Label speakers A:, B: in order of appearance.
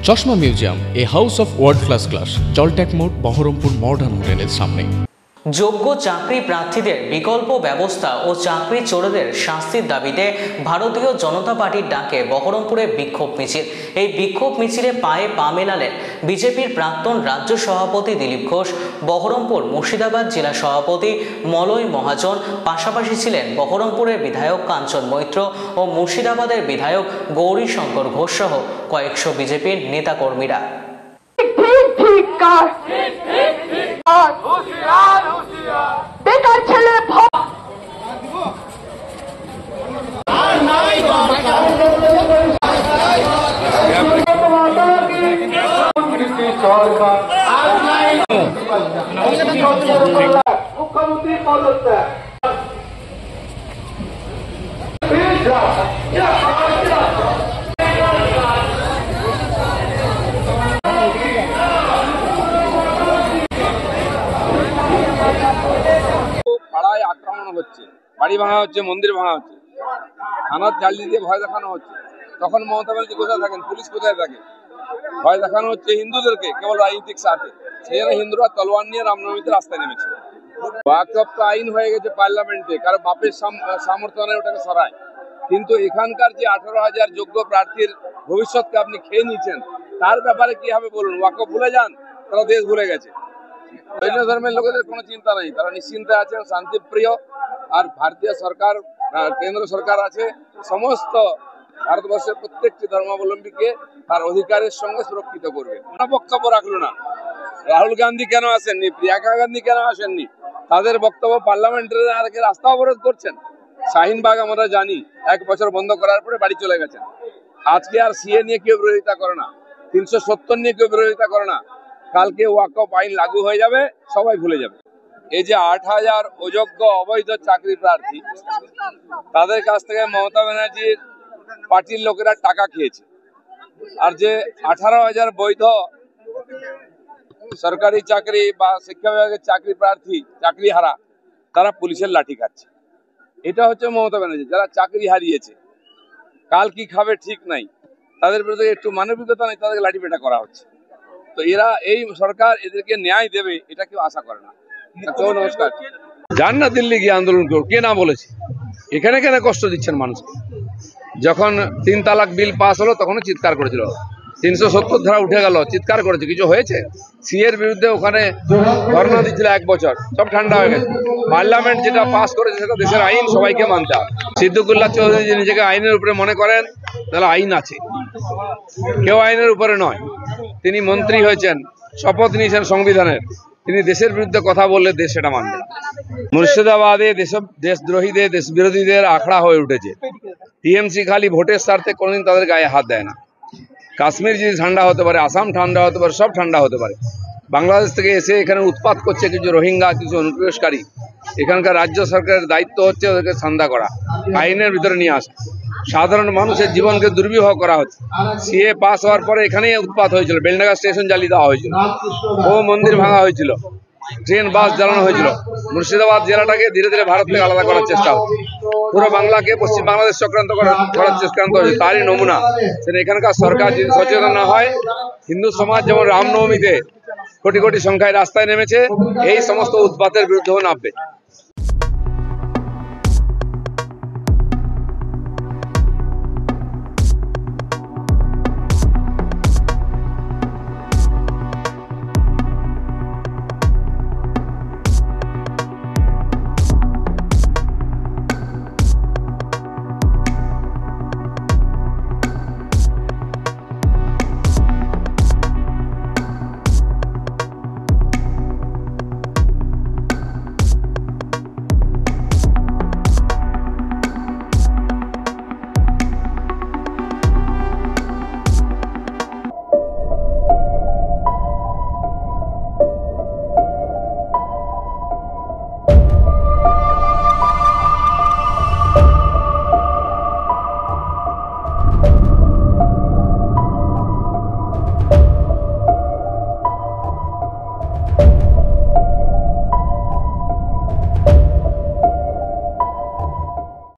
A: চশমা museum, a house of world class, জলট্যাক মোড়, বহরমপুর মডার্ন হোটেলের সামনে।
B: যোগ্য চাকরি প্রার্থীদের বিকল্প ব্যবস্থা ও চাকরি চোরদের শাস্তির দাবিতে ভারতীয় জনতা পার্টির ডাকে বহরমপুরে বিক্ষোভ মিছিল। এই বিক্ষোভ মিছিলে পায়ে পা মেলালেন বিজেপির প্রাক্তন রাজ্য সভাপতি দিলীপ ঘোষ, বহরমপুর মুর্শিদাবাদ জেলা সভাপতি মলয় মহাজন, পাশাপাশি ছিলেন বহরমপুরের বিধায়ক কাঞ্চন মৈত্র ও মুর্শিদাবাদের বিধায়ক গৌরী শঙ্কর ঘোষ সহ কয়েকশো বিজেপির নেতাকর্মীরা।
C: বেকার ছেলে মুখ্যমন্ত্রী পদত্যাগ
D: আক্রমণ হচ্ছে, বাড়ি ভাঙা হচ্ছে, মন্দির ভাঙা হচ্ছে, থানার জালি দিয়ে ভয় দেখানো হচ্ছে। তখন মমতা ব্যানার্জি কোথায় থাকেন, পুলিশ কোথায় থাকে? ভয় দেখানো হচ্ছে হিন্দুদেরকে কেবল রাজনৈতিক স্বার্থে। সেই জন্য হিন্দুরা তলোয়ার নিয়ে রামনবমীতে রাস্তায় নেমেছে। ওয়াকফ তো আইন হয়ে গেছে পার্লামেন্টে, কারণ বাপের সামর্থ্য ওটাকে সরায়। কিন্তু এখানকার যে 18,000 যোগ্য প্রার্থীর ভবিষ্যৎকে আপনি খেয়ে নিয়েছেন, তার ব্যাপারে কি হবে বলুন? ওয়াকফ ভুলে যান, তারা দেশ ভুলে গেছে। অন্য ধর্মের লোকেদের কোনো চিন্তা নেই, তারা নিশ্চিন্তে আছেন, শান্তিপ্রিয়। আর ভারতীয় সরকার, কেন্দ্র সরকার আছে, সমস্ত ভারতবর্ষের প্রত্যেকটি ধর্মাবলম্বীকে তার অধিকারের সঙ্গে সুরক্ষিত করবে। কোনো বক্তব্য রাখলো না। রাহুল গান্ধী কেন আসেননি, প্রিয়াঙ্কা গান্ধী কেন আসেননি? তাদের বক্তব্য পার্লামেন্টের রাস্তা অবরোধ করছেন। শাহিনবাগ আমরা জানি 1 বছর বন্ধ করার পরে বাড়ি চলে গেছেন। আজকে আর সিএ নিয়ে কেউ বিরোধিতা করে না, 370 নিয়ে কেউ বিরোধিতা করে না। কালকে ওয়াকফ আইন লাগু হয়ে যাবে, সবাই ভুলে যাবে। এই যে 8,000 অযোগ্য অবৈধ চাকরি প্রার্থী, তাদের কাছ থেকে মমতা ব্যানার্জির পার্টির লোকেরা টাকা খেয়েছে। আর যে 18,000 বৈধ সরকারি চাকরি বা শিক্ষা বিভাগের চাকরি প্রার্থী, চাকরি হারা, তারা পুলিশের লাঠি খাচ্ছে। এটা হচ্ছে মমতা ব্যানার্জি, যারা চাকরি হারিয়েছে। কাল কি খাবে ঠিক নাই, তাদের বিরুদ্ধে একটু মানবিকতা নেই, তাদেরকে লাঠি পেটা করা হচ্ছে। তো এরা, এই সরকার এদেরকে ন্যায় দেবে এটা কেউ আশা করে না। নমস্কার। যান না দিল্লি গিয়ে আন্দোলন করুন, কে না বলেছে? এখানে কেন কষ্ট দিচ্ছেন মানুষকে? যখন 3 তালাক বিল পাস হলো তখনও চিৎকার করেছিল, 370 ধারা উঠে গেল, চিৎকার করেছে, কিছু হয়েছে? সিএর বিরুদ্ধে ওখানে ধর্ণা দিচ্ছিল 1 বছর, সব ঠান্ডা হয়ে গেছে। পার্লামেন্ট যেটা পাস করেছে সেটা দেশের আইন, সবাইকে মানতে হবে। সিদ্দিকুল্লাহ চৌধুরী যে নিজেকে আইনের উপরে মনে করেন, তাহলে আইন আছে, কেউ আইনের উপরে নয়। তিনি মন্ত্রী হয়েছেন, শপথ নিয়েছেন সংবিধানের, তিনি দেশের বিরুদ্ধে কথা বললে দেশ সেটা মানবে। মুর্শিদাবাদে দেশদ্রোহীদের, দেশ বিরোধীদের আখড়া হয়ে উঠেছে। টিএমসি খালি ভোটের স্বার্থে কোনোদিন তাদের গায়ে হাত দেয় না। কাশ্মীর যদি ঠান্ডা হতে পারে, আসাম ঠান্ডা হতে পারে, সব ঠান্ডা হতে পারে। বাংলাদেশ থেকে এসে এখানে উৎপাত করছে কিছু রোহিঙ্গা, কিছু অনুপ্রবেশকারী। এখানকার রাজ্য সরকারের দায়িত্ব হচ্ছে ওদেরকে ঠান্ডা করা, আইনের ভিতরে নিয়ে আসা। সাধারণ মানুষের জীবনকে দুর্বিবহ করা হচ্ছে। সিএ পাস হওয়ার পরে এখানেই উৎপাত হয়েছিল, বেলডাঙ্গা স্টেশন জ্বালিয়ে দেওয়া হয়েছিল, ও মন্দির ভাঙা হয়েছিল, ট্রেন বাস জ্বালানো হয়েছিল। মুর্শিদাবাদ জেলাটাকে ধীরে ধীরে ভারত থেকে আলাদা করার চেষ্টা হচ্ছে, পুরো বাংলাকে পশ্চিম বাংলাদেশ চক্রান্ত করার চেষ্টা হচ্ছে। তারই নমুনা। সেটা এখানকার সরকার যদি সচেতন না হয়, হিন্দু সমাজ যেমন রামনবমীতে কোটি কোটি সংখ্যায় রাস্তায় নেমেছে, এই সমস্ত উৎপাতের বিরুদ্ধেও নামবে।